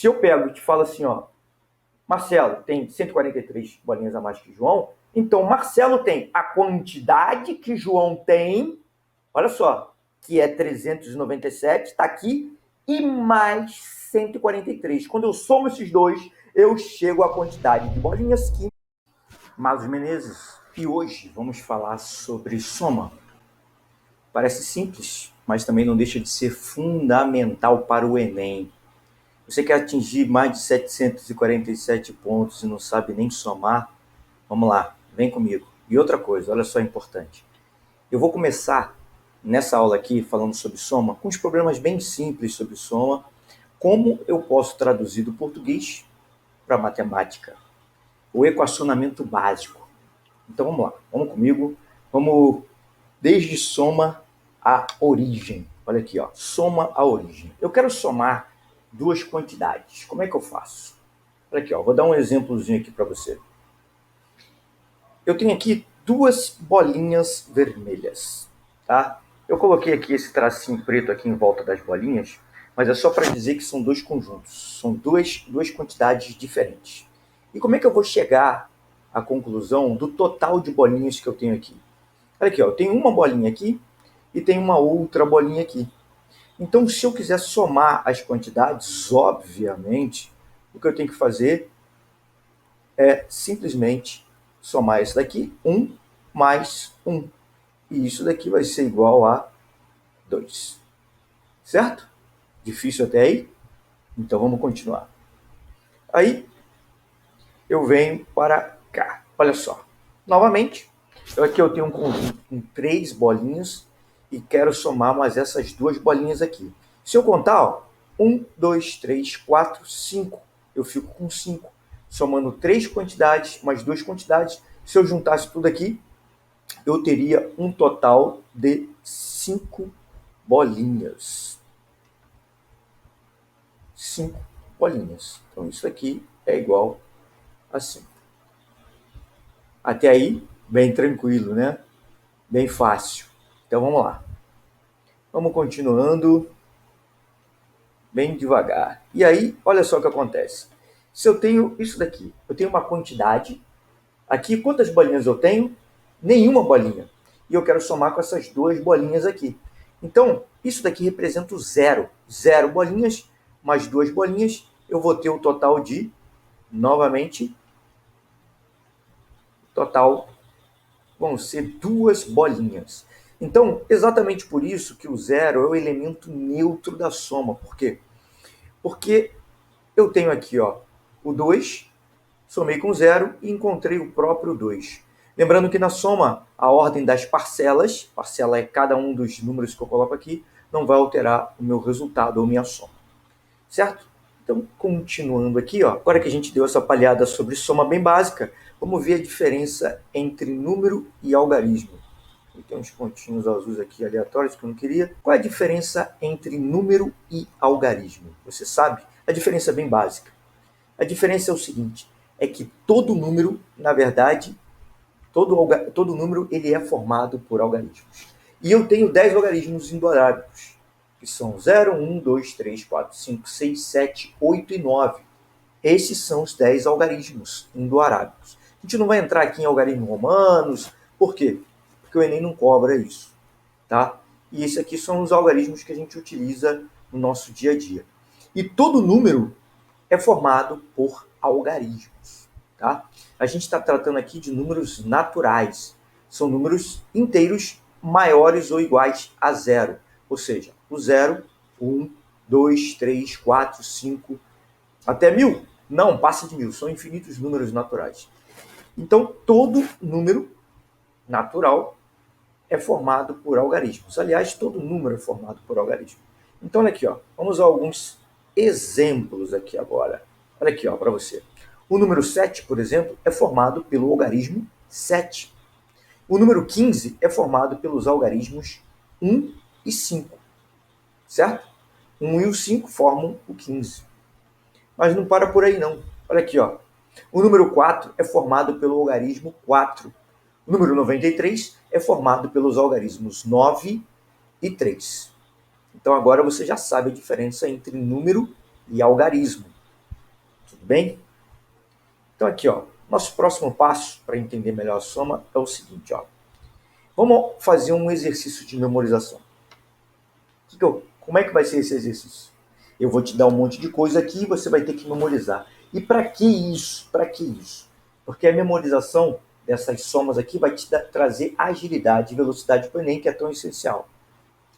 Se eu pego e te falo assim, ó, Marcelo tem 143 bolinhas a mais que João, então Marcelo tem a quantidade que João tem, olha só, que é 397, está aqui, e mais 143. Quando eu somo esses dois, eu chego à quantidade de bolinhas que... Marlos Menezes, e hoje vamos falar sobre soma. Parece simples, mas também não deixa de ser fundamental para o Enem. Você quer atingir mais de 747 pontos e não sabe nem somar? Vamos lá, vem comigo. E outra coisa, olha só importante. Eu vou começar nessa aula aqui falando sobre soma, com uns problemas bem simples sobre soma, como eu posso traduzir do português para a matemática, o equacionamento básico. Então vamos lá, vamos comigo, vamos desde soma a origem. Olha aqui, ó, soma a origem. Eu quero somar duas quantidades. Como é que eu faço? Olha aqui, ó, vou dar um exemplozinho aqui para você. Eu tenho aqui duas bolinhas vermelhas, tá? Eu coloquei aqui esse tracinho preto aqui em volta das bolinhas, mas é só para dizer que são dois conjuntos, são duas quantidades diferentes. E como é que eu vou chegar à conclusão do total de bolinhas que eu tenho aqui? Olha aqui, ó, eu tenho uma bolinha aqui e tenho uma outra bolinha aqui. Então, se eu quiser somar as quantidades, obviamente, o que eu tenho que fazer é simplesmente somar esse daqui, 1 mais 1. E isso daqui vai ser igual a 2. Certo? Difícil até aí? Então vamos continuar. Aí eu venho para cá. Olha só. Novamente, aqui eu tenho um conjunto com 3 bolinhas e quero somar mais essas duas bolinhas aqui. Se eu contar, ó, 1, 2, 3, 4, 5, eu fico com 5. Somando 3 quantidades mais 2 quantidades, se eu juntasse tudo aqui, eu teria um total de 5 bolinhas. 5 bolinhas. Então isso aqui é igual a 5. Até aí, bem tranquilo, né? Bem fácil. Então vamos lá. Vamos continuando bem devagar. E aí, olha só o que acontece. Se eu tenho isso daqui, eu tenho uma quantidade. Aqui, quantas bolinhas eu tenho? Nenhuma bolinha. E eu quero somar com essas duas bolinhas aqui. Então, isso daqui representa o zero. 0 bolinhas mais 2 bolinhas. Eu vou ter o total de, novamente, total vão ser 2 bolinhas. Então, exatamente por isso que o zero é o elemento neutro da soma. Por quê? Porque eu tenho aqui, ó, o 2, somei com 0 e encontrei o próprio 2. Lembrando que na soma, a ordem das parcelas, parcela é cada um dos números que eu coloco aqui, não vai alterar o meu resultado ou minha soma. Certo? Então, continuando aqui, ó, agora que a gente deu essa palhada sobre soma bem básica, vamos ver a diferença entre número e algarismo. Tem uns pontinhos azuis aqui aleatórios que eu não queria. Qual é a diferença entre número e algarismo? Você sabe? A diferença é bem básica. A diferença é o seguinte, é que todo número, na verdade, todo número ele é formado por algarismos. E eu tenho 10 algarismos indoárbicos, que são 0, 1, 2, 3, 4, 5, 6, 7, 8 e 9. Esses são os 10 algarismos indo-arábicos. A gente não vai entrar aqui em algarismos romanos. Por quê? Porque o Enem não cobra isso. Tá? E esses aqui são os algarismos que a gente utiliza no nosso dia a dia. E todo número é formado por algarismos. Tá? A gente está tratando aqui de números naturais. São números inteiros maiores ou iguais a zero. Ou seja, o 0, 1, 2, 3, 4, 5, até 1000. Não, passa de 1000. São infinitos números naturais. Então, todo número natural é formado por algarismos. Aliás, todo número é formado por algarismo. Então, olha aqui, ó. Vamos a alguns exemplos aqui agora. Olha aqui, ó, para você. O número 7, por exemplo, é formado pelo algarismo 7. O número 15 é formado pelos algarismos 1 e 5. Certo? 1 e o 5 formam o 15. Mas não para por aí, não. Olha aqui, ó. O número 4 é formado pelo algarismo 4. O número 93 é formado pelos algarismos 9 e 3. Então agora você já sabe a diferença entre número e algarismo. Tudo bem? Então aqui, ó, nosso próximo passo para entender melhor a soma é o seguinte, ó. Vamos fazer um exercício de memorização. Como é que vai ser esse exercício? Eu vou te dar um monte de coisa aqui e você vai ter que memorizar. E para que isso? Para que isso? Porque a memorização dessas somas aqui vai te trazer agilidade e velocidade para o Enem, que é tão essencial.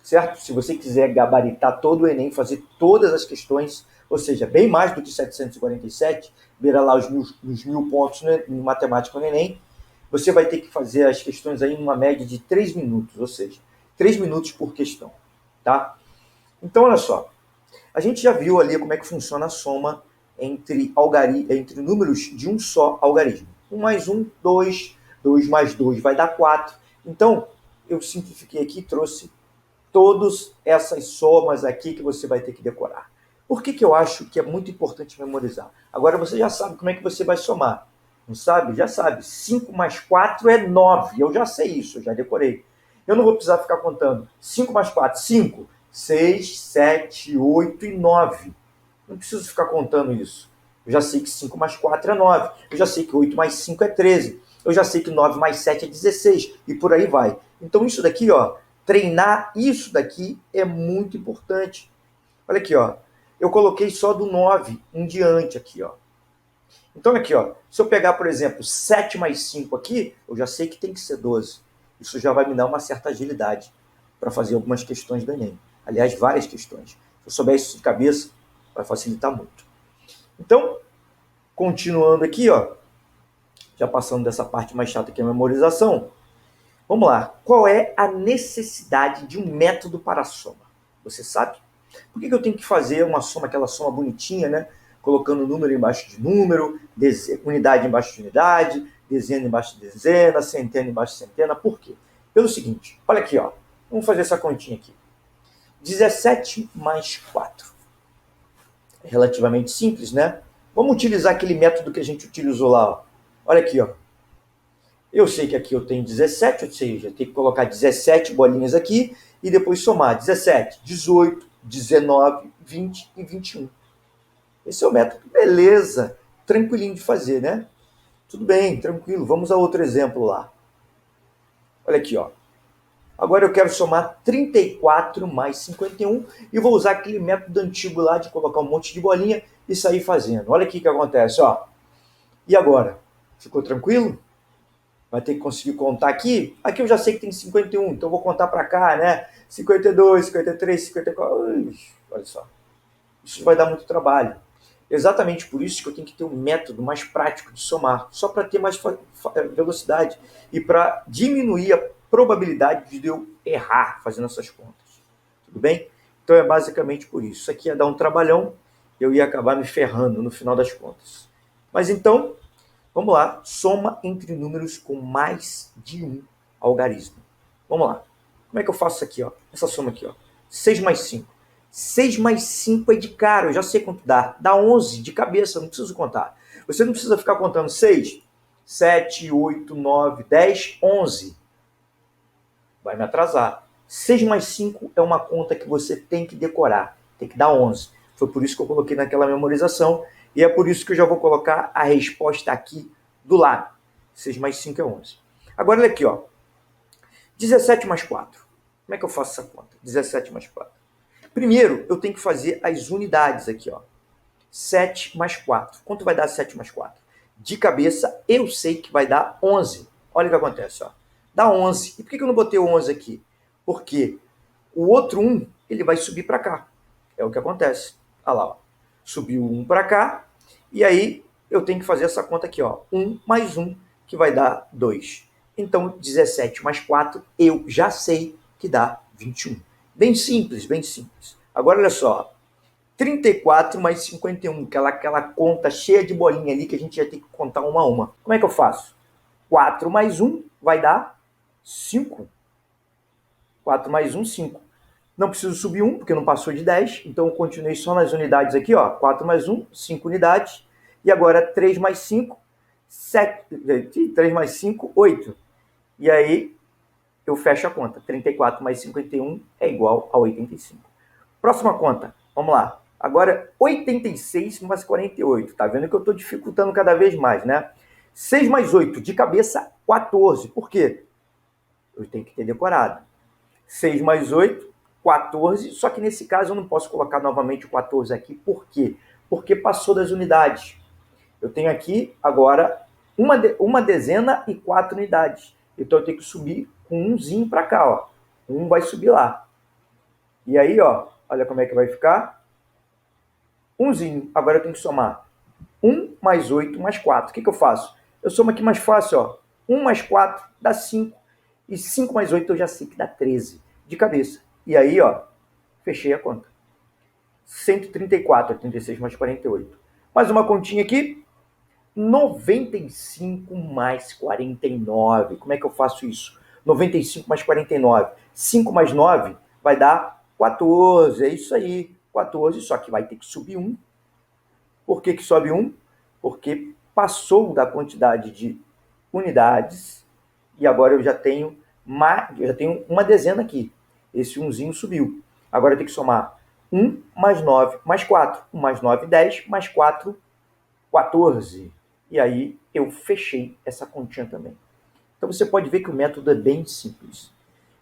Certo? Se você quiser gabaritar todo o Enem, fazer todas as questões, ou seja, bem mais do que 747, beira lá os mil pontos em matemática no Enem, você vai ter que fazer as questões aí em uma média de 3 minutos, ou seja, 3 minutos por questão. Tá? Então, olha só. A gente já viu ali como é que funciona a soma entre números de um só algarismo. 1 mais 1, 2. 2 mais 2 vai dar 4. Então, eu simplifiquei aqui e trouxe todas essas somas aqui que você vai ter que decorar. Por que eu acho que é muito importante memorizar? Agora você já sabe como é que você vai somar. Não sabe? Já sabe. 5 mais 4 é 9. Eu já sei isso, eu já decorei. Eu não vou precisar ficar contando. 5 mais 4, 5. 6, 7, 8 e 9. Não preciso ficar contando isso. Eu já sei que 5 mais 4 é 9. Eu já sei que 8 mais 5 é 13. Eu já sei que 9 mais 7 é 16. E por aí vai. Então isso daqui, ó, treinar isso daqui é muito importante. Olha aqui, ó. Eu coloquei só do 9 em diante aqui, ó. Então aqui, ó, se eu pegar, por exemplo, 7 mais 5 aqui, eu já sei que tem que ser 12. Isso já vai me dar uma certa agilidade para fazer algumas questões do Enem. Aliás, várias questões. Se eu souber isso de cabeça, vai facilitar muito. Então, continuando aqui, ó, já passando dessa parte mais chata que é a memorização, vamos lá. Qual é a necessidade de um método para a soma? Você sabe? Por que eu tenho que fazer uma soma, aquela soma bonitinha, né? Colocando número embaixo de número, unidade embaixo de unidade, dezena embaixo de dezena, centena embaixo de centena. Por quê? Pelo seguinte, olha aqui, ó. Vamos fazer essa continha aqui. 17 mais 4. É relativamente simples, né? Vamos utilizar aquele método que a gente utilizou lá, ó. Olha aqui, ó. Eu sei que aqui eu tenho 17, ou seja, eu tenho que colocar 17 bolinhas aqui e depois somar 17, 18, 19, 20 e 21. Esse é o método. Beleza. Tranquilinho de fazer, né? Tudo bem, tranquilo. Vamos a outro exemplo lá. Olha aqui, ó. Agora eu quero somar 34 mais 51 e vou usar aquele método antigo lá de colocar um monte de bolinha e sair fazendo. Olha aqui o que acontece, ó. E agora? Ficou tranquilo? Vai ter que conseguir contar aqui. Aqui eu já sei que tem 51, então eu vou contar para cá, né? 52, 53, 54. Olha só. Isso vai dar muito trabalho. Exatamente por isso que eu tenho que ter um método mais prático de somar, só para ter mais velocidade e para diminuir a probabilidade de eu errar fazendo essas contas. Tudo bem? Então é basicamente por isso. Isso aqui ia dar um trabalhão, eu ia acabar me ferrando no final das contas. Mas então, vamos lá, soma entre números com mais de um algarismo. Vamos lá. Como é que eu faço isso aqui, ó? Essa soma aqui, ó. 6 mais 5. 6 mais 5 é de cara, eu já sei quanto dá. Dá 11 de cabeça, não preciso contar. Você não precisa ficar contando 6, 7, 8, 9, 10, 11. Vai me atrasar. 6 mais 5 é uma conta que você tem que decorar. Tem que dar 11. Foi por isso que eu coloquei naquela memorização. E é por isso que eu já vou colocar a resposta aqui do lado. 6 mais 5 é 11. Agora, olha aqui, ó. 17 mais 4. Como é que eu faço essa conta? 17 mais 4. Primeiro, eu tenho que fazer as unidades aqui, ó. 7 mais 4. Quanto vai dar 7 mais 4? De cabeça, eu sei que vai dar 11. Olha o que acontece, ó. Dá 11. E por que eu não botei o 11 aqui? Porque o outro 1, ele vai subir para cá. É o que acontece. Olha lá, ó. Subiu o 1 para cá. E aí, eu tenho que fazer essa conta aqui, ó. 1 mais 1, que vai dar 2. Então, 17 mais 4, eu já sei que dá 21. Bem simples, bem simples. Agora, olha só. 34 mais 51, aquela conta cheia de bolinha ali que a gente já tem que contar uma a uma. Como é que eu faço? 4 mais 1 vai dar 5. 4 mais 1, 5. Não preciso subir 1, porque não passou de 10. Então, eu continuei só nas unidades aqui, ó. 4 mais 1, 5 unidades. E agora, 3 mais 5, 7. 3 mais 5, 8. E aí, eu fecho a conta. 34 mais 51 é igual a 85. Próxima conta. Vamos lá. Agora, 86 mais 48. Tá vendo que eu estou dificultando cada vez mais, né? 6 mais 8, de cabeça, 14. Por quê? Eu tenho que ter decorado. 6 mais 8, 14. Só que nesse caso eu não posso colocar novamente o 14 aqui. Por quê? Porque passou das unidades. Eu tenho aqui agora uma dezena e 4 unidades. Então eu tenho que subir com umzinho para cá, ó. Um vai subir lá. E aí, ó, olha como é que vai ficar. Umzinho. Agora eu tenho que somar 1 mais 8 mais 4. O que eu faço? Eu somo aqui mais fácil, ó. 1 mais 4 dá 5. E 5 mais 8 eu já sei que dá 13 de cabeça. E aí, ó, fechei a conta. 134, 86 mais 48. Mais uma continha aqui. 95 mais 49. Como é que eu faço isso? 95 mais 49. 5 mais 9 vai dar 14. É isso aí. 14, só que vai ter que subir 1. Por que sobe 1? Porque passou da quantidade de unidades e agora eu já tenho uma dezena aqui. Esse 1zinho subiu. Agora eu tenho que somar 1 mais 9 mais 4. 1 mais 9, 10, mais 4, 14. E aí eu fechei essa continha também. Então você pode ver que o método é bem simples.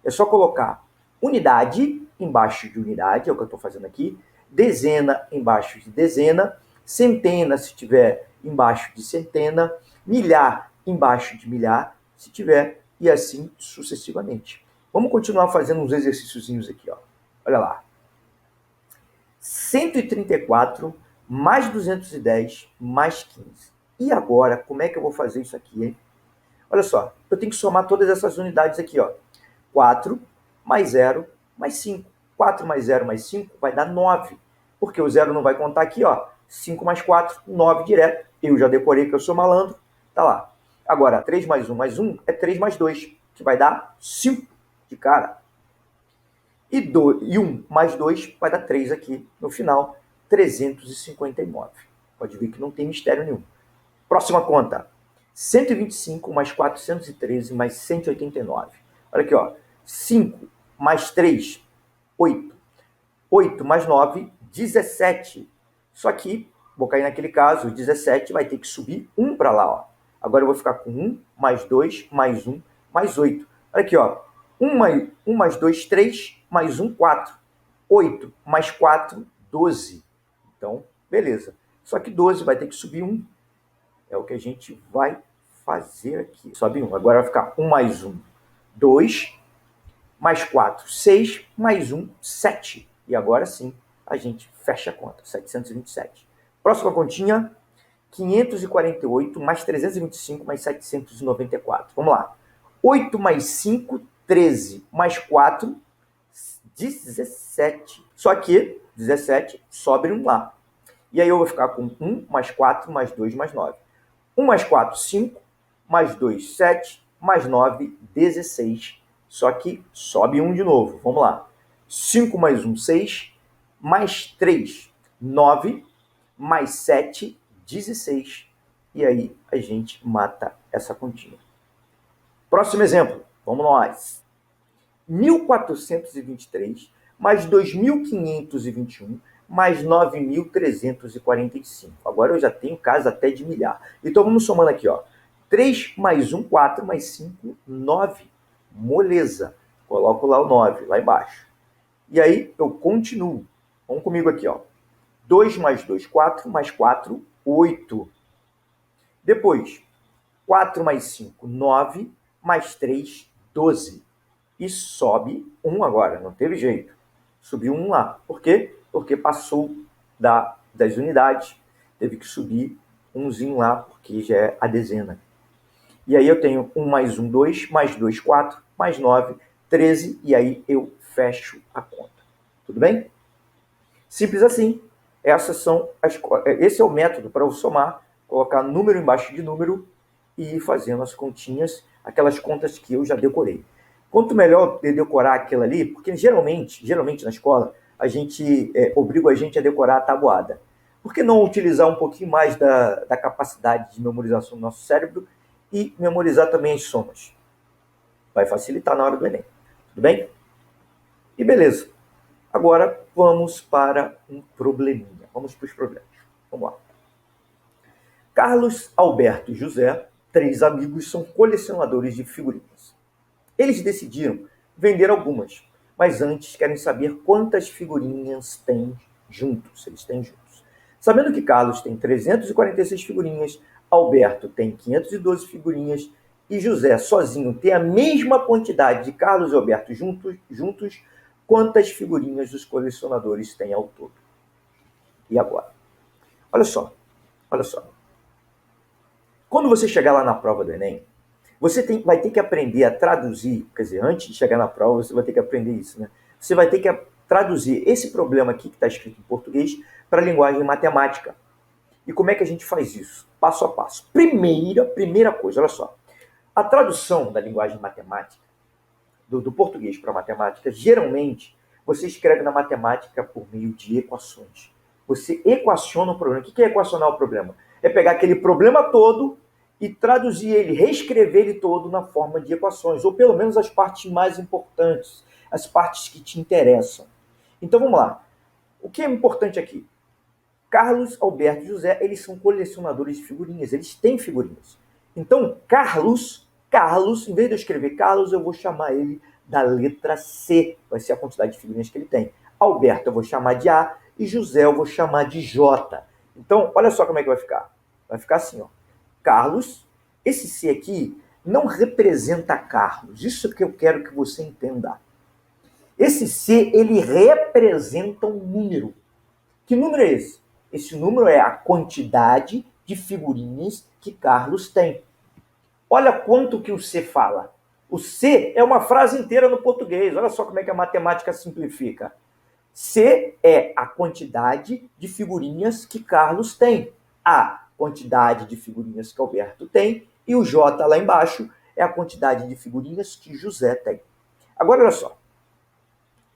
É só colocar unidade embaixo de unidade, é o que eu estou fazendo aqui, dezena embaixo de dezena, centena se tiver embaixo de centena, milhar embaixo de milhar, se tiver, e assim sucessivamente. Vamos continuar fazendo uns exercíciozinhos aqui, ó. Olha lá. 134 mais 210 mais 15. E agora, como é que eu vou fazer isso aqui, hein? Olha só, eu tenho que somar todas essas unidades aqui, ó. 4 mais 0 mais 5. 4 mais 0 mais 5 vai dar 9. Porque o 0 não vai contar aqui, ó. 5 mais 4, 9 direto. Eu já decorei que eu sou malandro. Tá lá. Agora, 3 mais 1 mais 1 é 3 mais 2, que vai dar 5 de cara. E 1 mais 2 vai dar 3 aqui no final, 359. Pode ver que não tem mistério nenhum. Próxima conta. 125 mais 413 mais 189. Olha aqui, ó. 5 mais 3, 8. 8 mais 9, 17. Só que, vou cair naquele caso, o 17 vai ter que subir 1 para lá, ó. Agora eu vou ficar com 1 mais 2 mais 1 mais 8. Olha aqui, ó. 1 mais 2, 3, mais 1, 4. 8 mais 4, 12. Então, beleza. Só que 12 vai ter que subir 1. É o que a gente vai fazer aqui. Sobe 1. Agora vai ficar 1 mais 1, 2. Mais 4, 6. Mais 1, 7. E agora sim, a gente fecha a conta. 727. Próxima continha. 548 mais 325 mais 794. Vamos lá. 8 mais 5, 13. Mais 4, 17. Só que 17 sobe 1 lá. E aí eu vou ficar com 1 mais 4 mais 2 mais 9. 1 mais 4, 5. Mais 2, 7. Mais 9, 16. Só que sobe 1 de novo. Vamos lá. 5 mais 1, 6. Mais 3, 9. Mais 7, 16. E aí a gente mata essa continha. Próximo exemplo. Vamos nós. 1423 mais 2521 mais 9.345. Agora eu já tenho casa até de milhar. Então vamos somando aqui, ó. 3 mais 1, 4 mais 5, 9. Moleza. Coloco lá o 9, lá embaixo. E aí eu continuo. Vamos comigo aqui, ó. 2 mais 2, 4 mais 4, 8. Depois, 4 mais 5, 9 mais 3, 12. E sobe 1 agora, não teve jeito. Subiu 1 lá. Por quê? Porque passou das unidades. Teve que subir 1zinho lá, porque já é a dezena. E aí eu tenho 1 mais 1, 2, mais 2, 4, mais 9, 13, e aí eu fecho a conta. Tudo bem? Simples assim. Esse é o método para eu somar, colocar número embaixo de número e ir fazendo as continhas, aquelas contas que eu já decorei. Quanto melhor eu decorar aquilo ali, porque geralmente na escola, a gente obriga a gente a decorar a tabuada. Por que não utilizar um pouquinho mais da capacidade de memorização do nosso cérebro e memorizar também as somas? Vai facilitar na hora do Enem. Tudo bem? E beleza. Agora, vamos para um probleminha. Vamos para os problemas. Vamos lá. Carlos, Alberto e José, 3 amigos, são colecionadores de figurinhas. Eles decidiram vender algumas, mas antes querem saber quantas figurinhas têm juntos. Eles têm juntos. Sabendo que Carlos tem 346 figurinhas, Alberto tem 512 figurinhas e José sozinho tem a mesma quantidade de Carlos e Alberto juntos, quantas figurinhas os colecionadores têm ao todo? E agora? Olha só. Quando você chegar lá na prova do Enem, você vai ter que aprender a traduzir, quer dizer, antes de chegar na prova, você vai ter que aprender isso, né? Você vai ter que traduzir esse problema aqui que está escrito em português para a linguagem matemática. E como é que a gente faz isso? Passo a passo. Primeira coisa, olha só. A tradução da linguagem matemática, do português para a matemática, geralmente você escreve na matemática por meio de equações. Você equaciona o problema. O que é equacionar o problema? É pegar aquele problema todo e traduzir ele, reescrever ele todo na forma de equações, ou pelo menos as partes mais importantes, as partes que te interessam. Então vamos lá. O que é importante aqui? Carlos, Alberto e José, eles são colecionadores de figurinhas, eles têm figurinhas. Então, Carlos, em vez de eu escrever Carlos, eu vou chamar ele da letra C, vai ser a quantidade de figurinhas que ele tem. Alberto eu vou chamar de A e José eu vou chamar de J. Então, olha só como é que vai ficar. Vai ficar assim, ó. Carlos, esse C aqui não representa Carlos. Isso que eu quero que você entenda. Esse C, ele representa um número. Que número é esse? Esse número é a quantidade de figurinhas que Carlos tem. Olha quanto que o C fala. O C é uma frase inteira no português. Olha só como é que a matemática simplifica. C é a quantidade de figurinhas que Carlos tem. A quantidade de figurinhas que Alberto tem. E o J lá embaixo é a quantidade de figurinhas que José tem. Agora, olha só.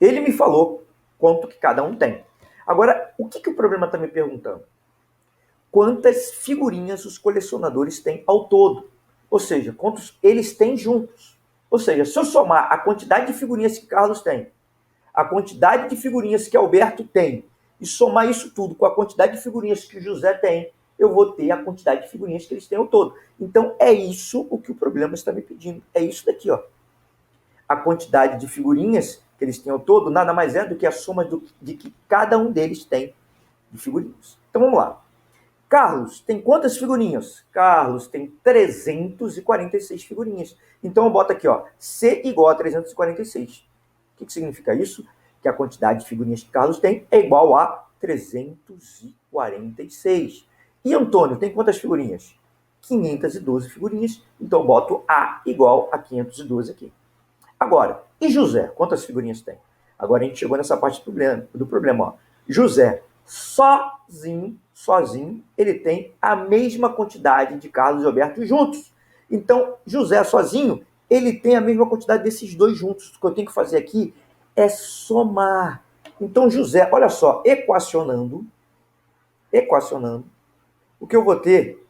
Ele me falou quanto que cada um tem. Agora, o que o problema está me perguntando? Quantas figurinhas os colecionadores têm ao todo? Ou seja, quantos eles têm juntos? Ou seja, se eu somar a quantidade de figurinhas que Carlos tem, a quantidade de figurinhas que Alberto tem, e somar isso tudo com a quantidade de figurinhas que o José tem, eu vou ter a quantidade de figurinhas que eles têm ao todo. Então, é isso o que o problema está me pedindo. É isso daqui, ó. A quantidade de figurinhas que eles têm ao todo nada mais é do que a soma de que cada um deles tem de figurinhas. Então, vamos lá. Carlos tem quantas figurinhas? Carlos tem 346 figurinhas. Então, eu boto aqui, ó, C igual a 346. O que significa isso? Que a quantidade de figurinhas que Carlos tem é igual a 346. E Antônio tem quantas figurinhas? 512 figurinhas. Então, eu boto A igual a 512 aqui. Agora, e José? Quantas figurinhas tem? Agora a gente chegou nessa parte do problema. Ó. José, sozinho, ele tem a mesma quantidade de Carlos e Alberto juntos. Então, José sozinho, ele tem a mesma quantidade desses dois juntos. O que eu tenho que fazer aqui é somar. Então, José, olha só, equacionando, o que eu vou ter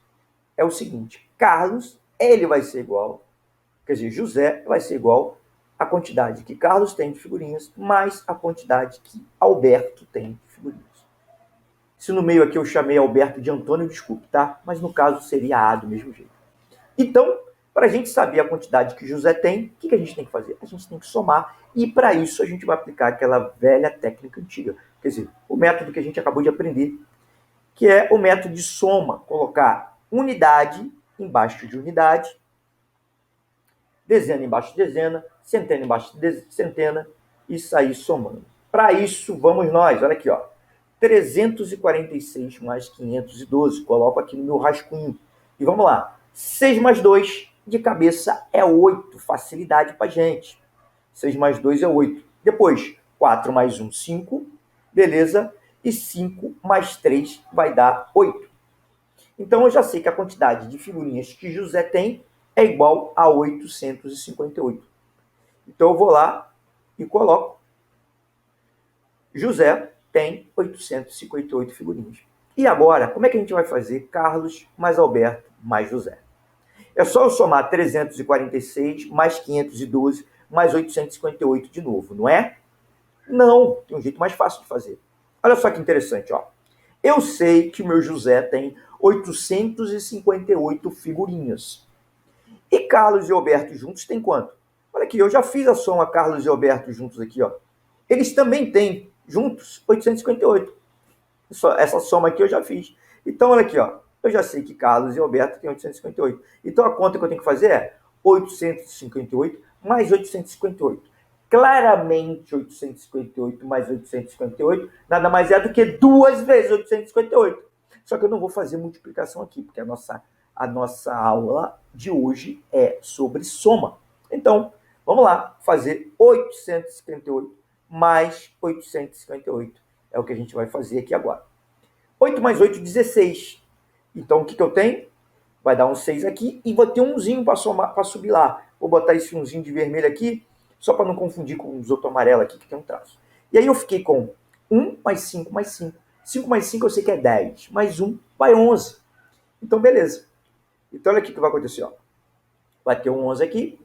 é o seguinte. Carlos, ele vai ser igual, quer dizer, José vai ser igual a quantidade que Carlos tem de figurinhas, mais a quantidade que Alberto tem de figurinhas. Se no meio aqui eu chamei Alberto de Antônio, desculpe, tá? Mas no caso seria A do mesmo jeito. Então, para a gente saber a quantidade que José tem, o que a gente tem que fazer? A gente tem que somar, e para isso a gente vai aplicar aquela velha técnica antiga. Quer dizer, o método que a gente acabou de aprender, que é o método de soma. Colocar unidade embaixo de unidade, dezena embaixo de dezena, centena embaixo de centena e sair somando. Para isso, vamos nós, olha aqui, ó. 346 mais 512, coloco aqui no meu rascunho. E vamos lá. 6 mais 2, de cabeça, é 8. Facilidade para gente. 6 mais 2 é 8. Depois, 4 mais 1, 5. Beleza? E 5 mais 3 vai dar 8. Então, eu já sei que a quantidade de figurinhas que José tem é igual a 858. Então, eu vou lá e coloco. José tem 858 figurinhas. E agora, como é que a gente vai fazer Carlos mais Alberto mais José? É só eu somar 346 mais 512 mais 858 de novo, não é? Não, tem um jeito mais fácil de fazer. Olha só que interessante, ó. Eu sei que o meu José tem 858 figurinhas. E Carlos e Alberto juntos tem quanto? Olha aqui, eu já fiz a soma Carlos e Alberto juntos aqui, ó. Eles também têm juntos 858. Essa soma aqui eu já fiz. Então, olha aqui, ó. Eu já sei que Carlos e Alberto têm 858. Então, a conta que eu tenho que fazer é 858 mais 858. Claramente, 858 mais 858 nada mais é do que 2 vezes 858. Só que eu não vou fazer multiplicação aqui, porque a nossa aula de hoje é sobre soma. Então, vamos lá, fazer 858 mais 858. É o que a gente vai fazer aqui agora. 8 mais 8, 16. Então, o que eu tenho? Vai dar um 6 aqui e vou ter um umzinho para subir lá. Vou botar esse umzinho de vermelho aqui, só para não confundir com os outros amarelos aqui, que tem um traço. E aí eu fiquei com 1 mais 5 mais 5. 5 mais 5 eu sei que é 10. Mais 1 vai 11. Então, beleza. Então, olha aqui o que vai acontecer. Ó. Vai ter um 11 aqui.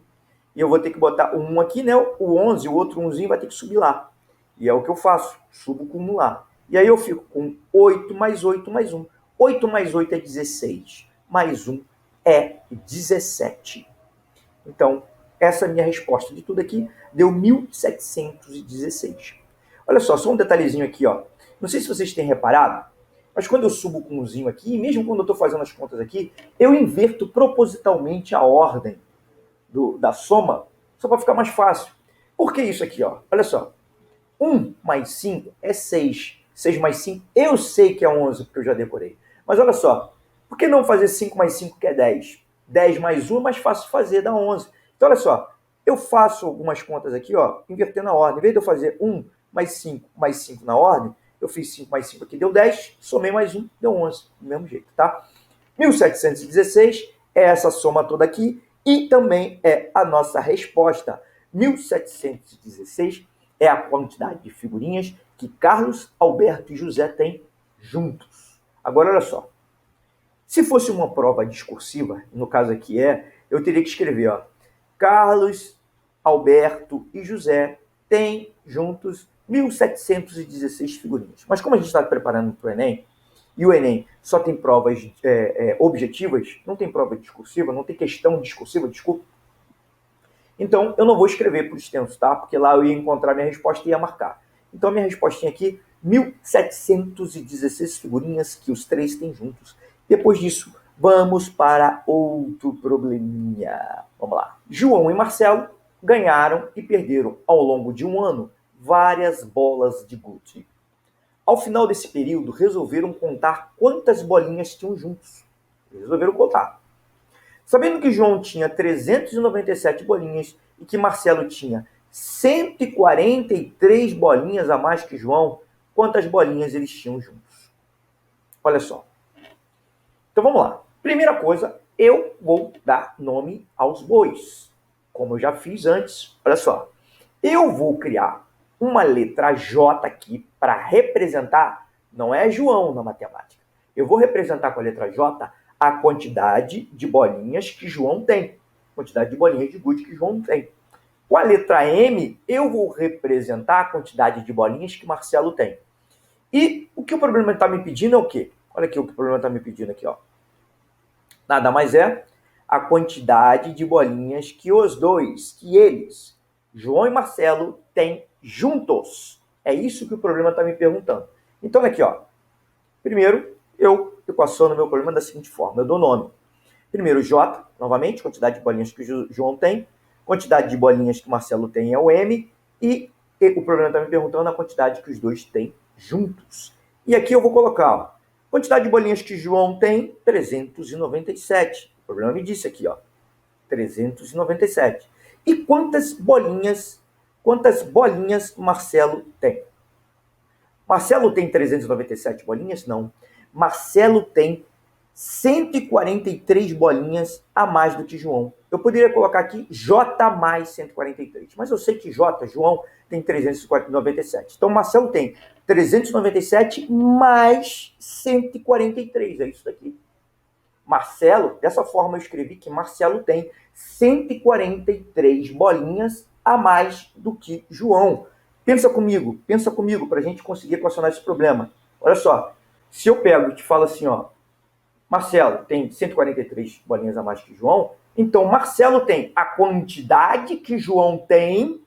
E eu vou ter que botar o 1 aqui, né? O 11, o outro 1zinho vai ter que subir lá. E é o que eu faço. Subo com 1 lá. E aí eu fico com 8 mais 8 mais 1. 8 mais 8 é 16. Mais 1 é 17. Então, essa é a minha resposta de tudo aqui. Deu 1716. Olha só um detalhezinho aqui, ó. Não sei se vocês têm reparado, mas quando eu subo com um zinho aqui, mesmo quando eu estou fazendo as contas aqui, eu inverto propositalmente a ordem da soma, só para ficar mais fácil. Por que isso aqui, ó? Olha só. 1 mais 5 é 6. 6 mais 5, eu sei que é 11, porque eu já decorei. Mas olha só, por que não fazer 5 mais 5, que é 10? 10 mais 1 é mais fácil de fazer, dá 11. Então, olha só, eu faço algumas contas aqui, ó, invertendo a ordem. Em vez de eu fazer 1 mais 5 na ordem, eu fiz 5 mais 5 aqui, deu 10, somei mais 1, deu 11, do mesmo jeito, tá? 1716 é essa soma toda aqui e também é a nossa resposta. 1716 é a quantidade de figurinhas que Carlos, Alberto e José têm juntos. Agora, olha só. Se fosse uma prova discursiva, no caso aqui eu teria que escrever, ó, Carlos, Alberto e José têm juntos 1716 figurinhas. Mas como a gente está preparando para o Enem, e o Enem só tem provas objetivas, não tem prova discursiva, não tem questão discursiva, desculpa. Então, eu não vou escrever por extenso, tá? Porque lá eu ia encontrar minha resposta e ia marcar. Então, a minha respostinha aqui, 1716 figurinhas que os três têm juntos. Depois disso, vamos para outro probleminha. Vamos lá. João e Marcelo ganharam e perderam ao longo de um ano várias bolas de gude. Ao final desse período, resolveram contar quantas bolinhas tinham juntos. Resolveram contar. Sabendo que João tinha 397 bolinhas e que Marcelo tinha 143 bolinhas a mais que João, quantas bolinhas eles tinham juntos? Olha só. Então vamos lá. Primeira coisa, eu vou dar nome aos bois, como eu já fiz antes. Olha só. Eu vou criar uma letra J aqui para representar, não é João na matemática. Eu vou representar com a letra J a quantidade de bolinhas que João tem. Quantidade de bolinhas de gude que João tem. Com a letra M, eu vou representar a quantidade de bolinhas que Marcelo tem. E o que o problema está me pedindo é o quê? Olha aqui o que o problema está me pedindo aqui, ó. Nada mais é a quantidade de bolinhas que os dois, que eles, João e Marcelo, têm juntos. É isso que o problema está me perguntando. Então, olha aqui, ó. Primeiro, eu equaciono meu problema da seguinte forma. Eu dou nome. Primeiro, J, novamente, quantidade de bolinhas que o João tem. Quantidade de bolinhas que o Marcelo tem é o M. E o problema está me perguntando a quantidade que os dois têm juntos. E aqui eu vou colocar, ó, quantidade de bolinhas que o João tem, 397. O problema me disse aqui, ó, 397. E quantas bolinhas Marcelo tem? Marcelo tem 397 bolinhas? Não. Marcelo tem 143 bolinhas a mais do que João. Eu poderia colocar aqui J mais 143, mas eu sei que João, tem 397. Então, Marcelo tem 397 mais 143, é isso daqui. Marcelo, dessa forma eu escrevi que Marcelo tem 143 bolinhas a mais do que João. Pensa comigo para a gente conseguir equacionar esse problema. Olha só, se eu pego e te falo assim, ó, Marcelo tem 143 bolinhas a mais que João, então Marcelo tem a quantidade que João tem,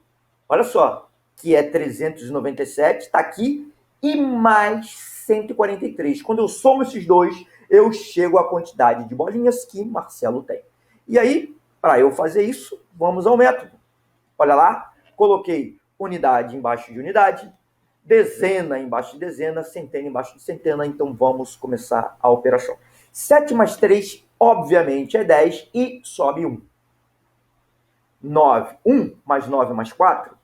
olha só, que é 397, está aqui, e mais 143. Quando eu somo esses dois, eu chego à quantidade de bolinhas que Marcelo tem. E aí, para eu fazer isso, vamos ao método. Olha lá, coloquei unidade embaixo de unidade, dezena embaixo de dezena, centena embaixo de centena, então vamos começar a operação. 7 mais 3, obviamente, é 10 e sobe 1. 9. 1 mais 9 mais 4.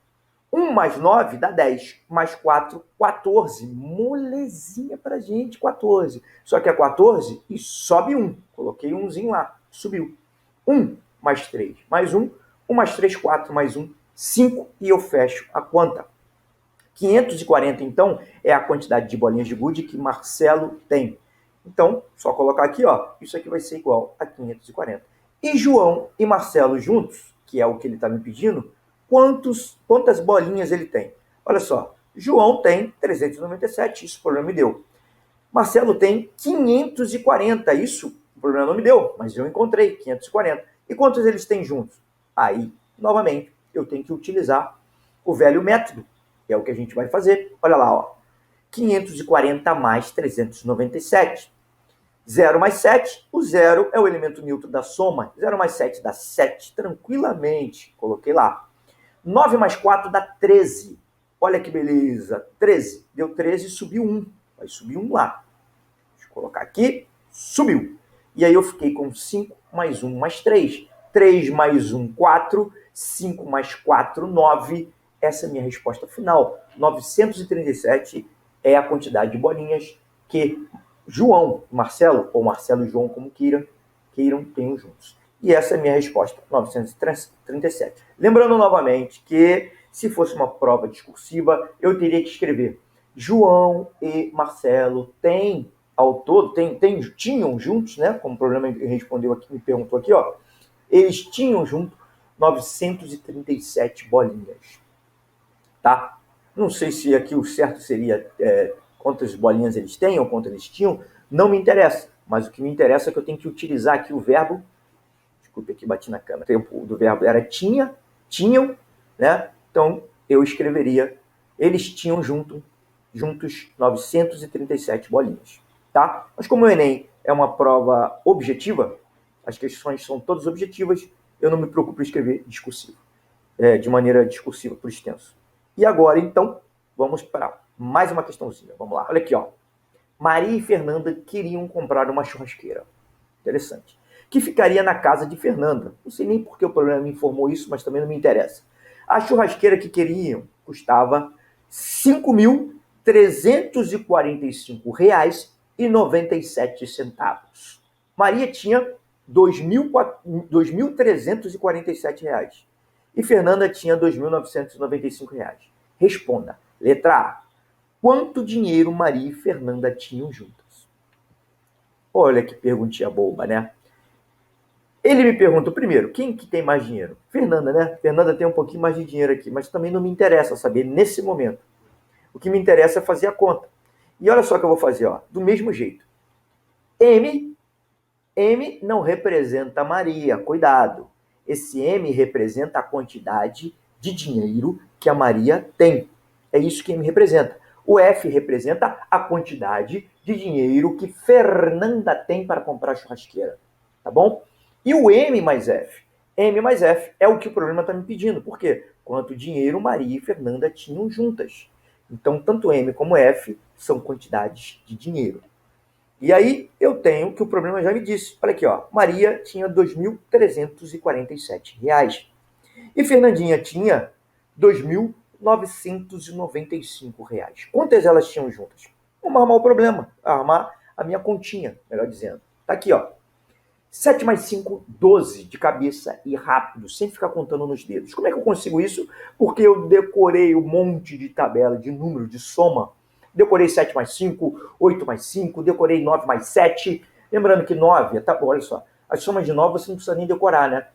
1 mais 9 dá 10. Mais 4, 14. Molezinha pra gente, 14. Só que é 14 e sobe 1. Coloquei umzinho lá, subiu. 1 mais 3 mais 1. 1 mais 3, 4 mais 1, 5. E eu fecho a conta. 540, então, é a quantidade de bolinhas de gude que Marcelo tem. Então, só colocar aqui, ó, isso aqui vai ser igual a 540. E João e Marcelo juntos, que é o que ele está me pedindo, quantas bolinhas ele tem? Olha só, João tem 397, isso o problema me deu. Marcelo tem 540, isso o problema não me deu, mas eu encontrei 540. E quantos eles têm juntos? Aí, novamente, eu tenho que utilizar o velho método, que é o que a gente vai fazer. Olha lá, ó. 540 mais 397. 0 mais 7, o 0 é o elemento neutro da soma. 0 mais 7 dá 7, tranquilamente. Coloquei lá. 9 mais 4 dá 13. Olha que beleza. 13. Deu 13 e subiu 1. Vai subir 1 lá. Deixa eu colocar aqui. Subiu. E aí eu fiquei com 5 mais 1 mais 3. 3 mais 1, 4. 5 mais 4, 9. Essa é a minha resposta final. 937 é a quantidade de bolinhas que João e Marcelo, ou Marcelo e João, como queiram, tenham juntos. E essa é a minha resposta, 937. Lembrando novamente que, se fosse uma prova discursiva, eu teria que escrever João e Marcelo têm, ao todo, tinham juntos, né? Como o problema respondeu aqui, me perguntou aqui, ó. Eles tinham junto 937 bolinhas. Tá? Não sei se aqui o certo seria quantas bolinhas eles têm ou quantas eles tinham, não me interessa. Mas o que me interessa é que eu tenho que utilizar aqui o verbo, desculpe aqui, bati na câmera, o tempo do verbo era tinham, né? Então eu escreveria, eles tinham juntos 937 bolinhas, tá? Mas como o Enem é uma prova objetiva, as questões são todas objetivas, eu não me preocupo em escrever discursivo, de maneira discursiva, por extenso. E agora, então, vamos para mais uma questãozinha. Vamos lá, olha aqui, ó. Maria e Fernanda queriam comprar uma churrasqueira. Interessante. Que ficaria na casa de Fernanda. Não sei nem por que o problema me informou isso, mas também não me interessa. A churrasqueira que queriam custava R$ 5.345,97. Maria tinha R$ 2.347. E Fernanda tinha R$ 2.995. Responda. Letra A. Quanto dinheiro Maria e Fernanda tinham juntas? Olha que perguntinha boba, né? Ele me pergunta primeiro, quem que tem mais dinheiro? Fernanda, né? Fernanda tem um pouquinho mais de dinheiro aqui, mas também não me interessa saber nesse momento. O que me interessa é fazer a conta. E olha só o que eu vou fazer, ó, do mesmo jeito. M não representa Maria, cuidado. Esse M representa a quantidade de dinheiro que a Maria tem. É isso que M representa. O F representa a quantidade de dinheiro que Fernanda tem para comprar a churrasqueira. Tá bom? E o M mais F? M mais F é o que o problema está me pedindo. Por quê? Quanto dinheiro Maria e Fernanda tinham juntas. Então, tanto M como F são quantidades de dinheiro. E aí eu tenho que o problema já me disse. Olha aqui, ó. Maria tinha R$ 2.347. E Fernandinha tinha R$ 2.995. Quantas elas tinham juntas? Vamos armar o problema. Armar a minha continha, melhor dizendo. Tá aqui, ó. 7 mais 5, 12 de cabeça e rápido, sem ficar contando nos dedos. Como é que eu consigo isso? Porque eu decorei um monte de tabela, de número, de soma. Decorei 7 mais 5, 8 mais 5, decorei 9 mais 7. Lembrando que 9, tá, olha só, as somas de 9 você não precisa nem decorar, né?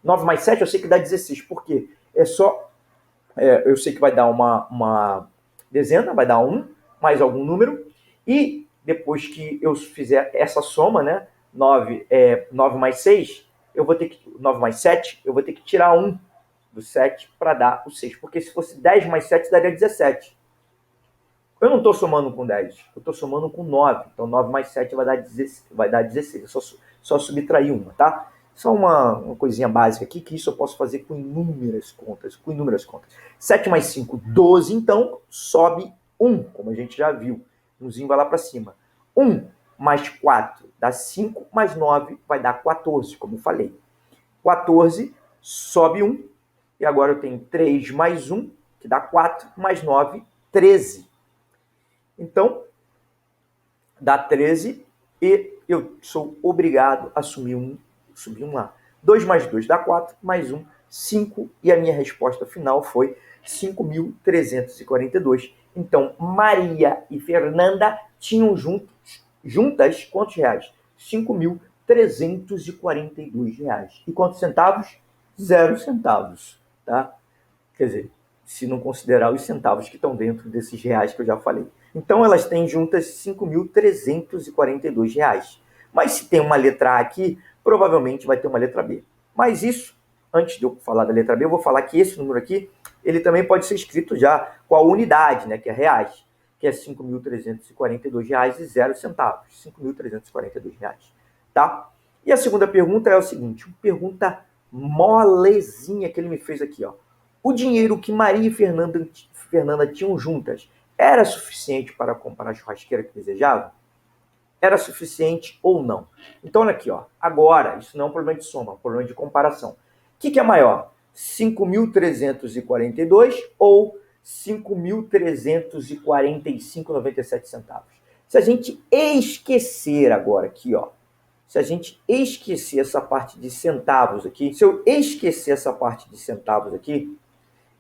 9 mais 7 eu sei que dá 16. Por quê? É só eu sei que vai dar uma dezena, vai dar 1, mais algum número, e depois que eu fizer essa soma, né, 9 mais 6, 9 mais 7, eu vou ter que tirar 1 do 7 para dar o 6, porque se fosse 10 mais 7 daria 17. Eu não estou somando com 10, eu estou somando com 9. Então 9 mais 7 vai dar 16. Eu só subtrair uma, tá? Só uma coisinha básica aqui, que isso eu posso fazer com inúmeras contas. 7 mais 5, 12, então sobe 1, como a gente já viu. Umzinho vai lá para cima. 1 mais 4 dá 5, mais 9 vai dar 14, como eu falei. 14 sobe 1, e agora eu tenho 3 mais 1, que dá 4, mais 9, 13. Então, dá 13 e eu sou obrigado a subir um lá. 2 mais 2 dá 4, mais 1, 5, e a minha resposta final foi 5.342. Então, Maria e Fernanda tinham juntas quantos reais? 5.342 reais. E quantos centavos? 0 centavos, tá? Quer dizer, se não considerar os centavos que estão dentro desses reais que eu já falei. Então, elas têm juntas 5.342 reais. Mas se tem uma letra A aqui, provavelmente vai ter uma letra B. Mas isso, antes de eu falar da letra B, eu vou falar que esse número aqui, ele também pode ser escrito já com a unidade, né, que é reais, que é 5.342 reais e 0 centavos. 5.342 reais, tá? E a segunda pergunta é o seguinte, uma pergunta molezinha que ele me fez aqui, ó. O dinheiro que Maria e Fernanda tinham juntas era suficiente para comprar a churrasqueira que desejavam? Era suficiente ou não? Então, olha aqui, ó. Agora, isso não é um problema de soma, é um problema de comparação. O que é maior? 5.342 ou 5.345,97 centavos? Se a gente esquecer agora aqui, ó, se a gente esquecer essa parte de centavos aqui, se eu esquecer essa parte de centavos aqui,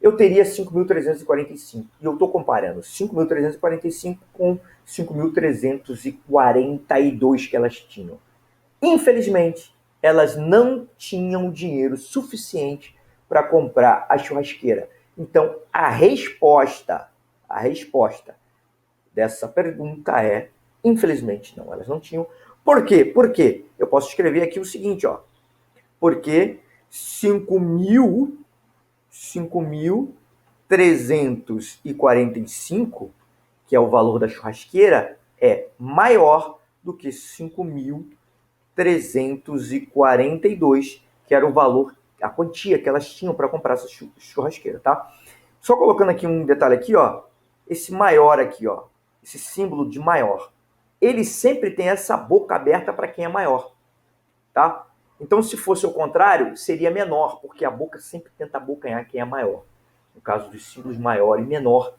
eu teria 5.345. E eu estou comparando 5.345 com 5.342 que elas tinham. Infelizmente, elas não tinham dinheiro suficiente para comprar a churrasqueira. Então, a resposta dessa pergunta é, infelizmente, não. Elas não tinham. Por quê? Porque eu posso escrever aqui o seguinte, ó. Porque 5.345, que é o valor da churrasqueira, é maior do que 5.342, que era o valor, a quantia que elas tinham para comprar essa churrasqueira, tá? Só colocando aqui um detalhe aqui, ó, esse maior aqui, ó, esse símbolo de maior, ele sempre tem essa boca aberta para quem é maior, tá? Então, se fosse o contrário, seria menor, porque a boca sempre tenta abocanhar quem é maior. No caso dos símbolos maior e menor,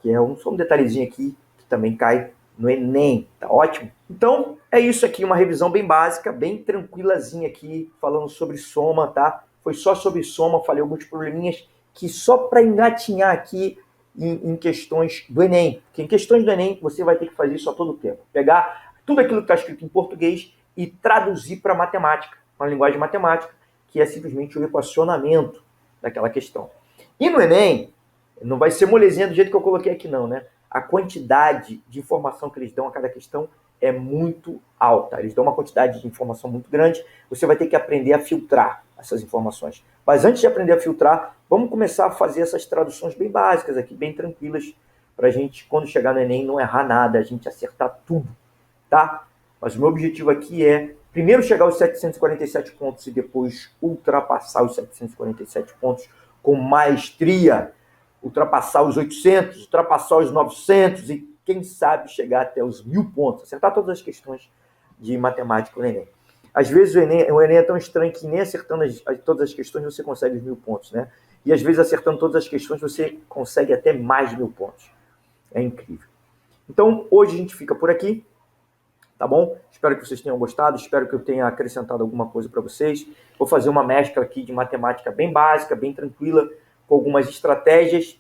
que é só um detalhezinho aqui que também cai no Enem, tá ótimo? Então, é isso aqui, uma revisão bem básica, bem tranquilazinha aqui, falando sobre soma, tá? Foi só sobre soma, falei alguns probleminhas que só para engatinhar aqui em questões do Enem. Porque em questões do Enem, você vai ter que fazer isso a todo tempo. Pegar tudo aquilo que está escrito em português e traduzir para matemática, uma linguagem matemática, que é simplesmente o equacionamento daquela questão. E no Enem, não vai ser molezinha do jeito que eu coloquei aqui não, né? A quantidade de informação que eles dão a cada questão é muito alta. Eles dão uma quantidade de informação muito grande, você vai ter que aprender a filtrar essas informações. Mas antes de aprender a filtrar, vamos começar a fazer essas traduções bem básicas aqui, bem tranquilas, para a gente, quando chegar no Enem, não errar nada, a gente acertar tudo, tá? Mas o meu objetivo aqui é, primeiro, chegar aos 747 pontos e depois ultrapassar os 747 pontos com maestria, ultrapassar os 800, ultrapassar os 900 e, quem sabe, chegar até os 1.000 pontos, acertar todas as questões de matemática no Enem. Às vezes o Enem é tão estranho que nem acertando todas as questões você consegue os 1.000 pontos, né? E às vezes acertando todas as questões você consegue até mais de 1.000 pontos. É incrível. Então, hoje a gente fica por aqui, tá bom? Espero que vocês tenham gostado, espero que eu tenha acrescentado alguma coisa para vocês. Vou fazer uma mescla aqui de matemática bem básica, bem tranquila, com algumas estratégias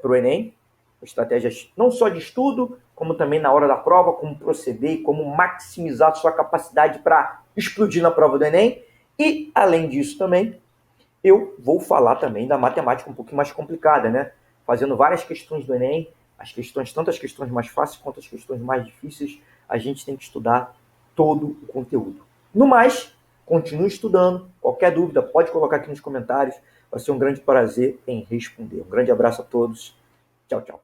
para o Enem, estratégias não só de estudo, como também na hora da prova, como proceder e como maximizar sua capacidade para explodir na prova do Enem. E, além disso também, eu vou falar também da matemática um pouquinho mais complicada, né? Fazendo várias questões do Enem, tanto as questões mais fáceis quanto as questões mais difíceis, a gente tem que estudar todo o conteúdo. No mais, continue estudando. Qualquer dúvida, pode colocar aqui nos comentários. Vai ser um grande prazer em responder. Um grande abraço a todos. Tchau, tchau.